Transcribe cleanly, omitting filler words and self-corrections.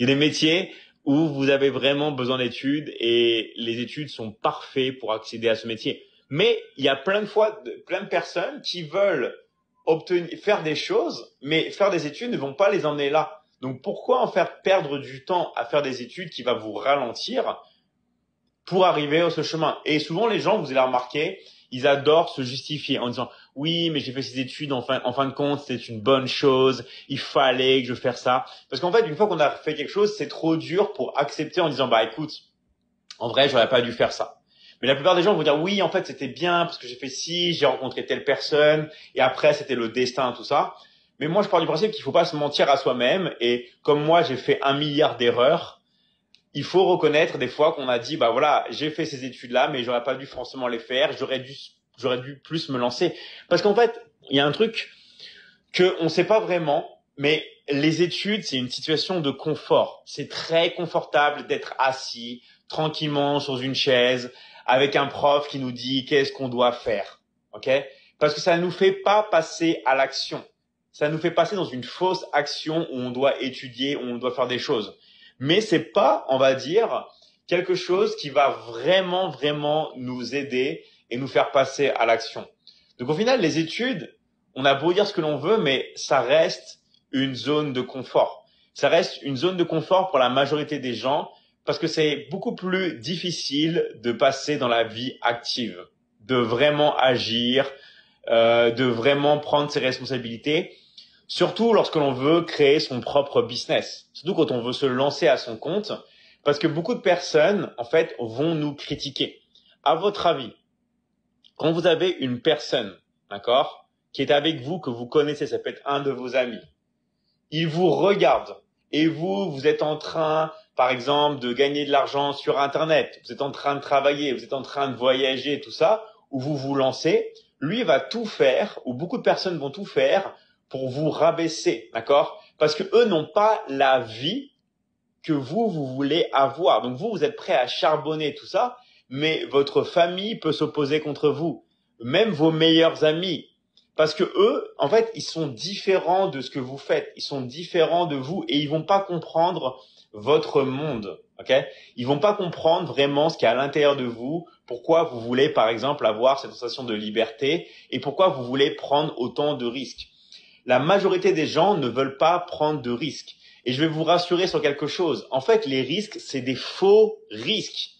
Il y a des métiers où vous avez vraiment besoin d'études et les études sont parfaits pour accéder à ce métier. Mais il y a plein de personnes qui veulent faire des choses, mais faire des études ne vont pas les emmener là. Donc pourquoi en faire perdre du temps à faire des études qui va vous ralentir pour arriver à ce chemin? Et souvent les gens, vous allez remarquer, ils adorent se justifier en disant oui, mais j'ai fait ces études en fin de compte, c'est une bonne chose, il fallait que je fasse ça. Parce qu'en fait, une fois qu'on a fait quelque chose, c'est trop dur pour accepter en disant bah écoute, en vrai, j'aurais pas dû faire ça. Mais la plupart des gens vont dire oui, en fait, c'était bien parce que j'ai fait ci, j'ai rencontré telle personne et après c'était le destin, tout ça. Mais moi, je pars du principe qu'il faut pas se mentir à soi-même et comme moi, j'ai fait 1 milliard d'erreurs. Il faut reconnaître des fois qu'on a dit bah voilà, j'ai fait ces études-là, mais j'aurais pas dû forcément les faire. J'aurais dû plus me lancer. Parce qu'en fait, il y a un truc que on sait pas vraiment, mais les études, c'est une situation de confort. C'est très confortable d'être assis tranquillement sur une chaise avec un prof qui nous dit qu'est-ce qu'on doit faire. OK? Parce que ça ne nous fait pas passer à l'action. Ça nous fait passer dans une fausse action où on doit étudier, où on doit faire des choses. Mais c'est pas, on va dire, quelque chose qui va vraiment, vraiment nous aider et nous faire passer à l'action. Donc au final, les études, on a beau dire ce que l'on veut, mais ça reste une zone de confort. Ça reste une zone de confort pour la majorité des gens parce que c'est beaucoup plus difficile de passer dans la vie active, de vraiment agir, de vraiment prendre ses responsabilités. Surtout lorsque l'on veut créer son propre business. Surtout quand on veut se lancer à son compte. Parce que beaucoup de personnes, en fait, vont nous critiquer. À votre avis, quand vous avez une personne, d'accord, qui est avec vous, que vous connaissez, ça peut être un de vos amis, il vous regarde et vous êtes en train, par exemple, de gagner de l'argent sur Internet, vous êtes en train de travailler, vous êtes en train de voyager, tout ça, ou vous vous lancez, lui va tout faire, ou beaucoup de personnes vont tout faire pour vous rabaisser, d'accord? Parce que eux n'ont pas la vie que vous voulez avoir. Donc vous êtes prêt à charbonner tout ça, mais votre famille peut s'opposer contre vous, même vos meilleurs amis. Parce que eux, en fait, ils sont différents de ce que vous faites. Ils sont différents de vous et ils vont pas comprendre votre monde, ok? Ils vont pas comprendre vraiment ce qu'il y a à l'intérieur de vous, pourquoi vous voulez, par exemple, avoir cette sensation de liberté et pourquoi vous voulez prendre autant de risques. La majorité des gens ne veulent pas prendre de risques. Et je vais vous rassurer sur quelque chose. En fait, les risques, c'est des faux risques.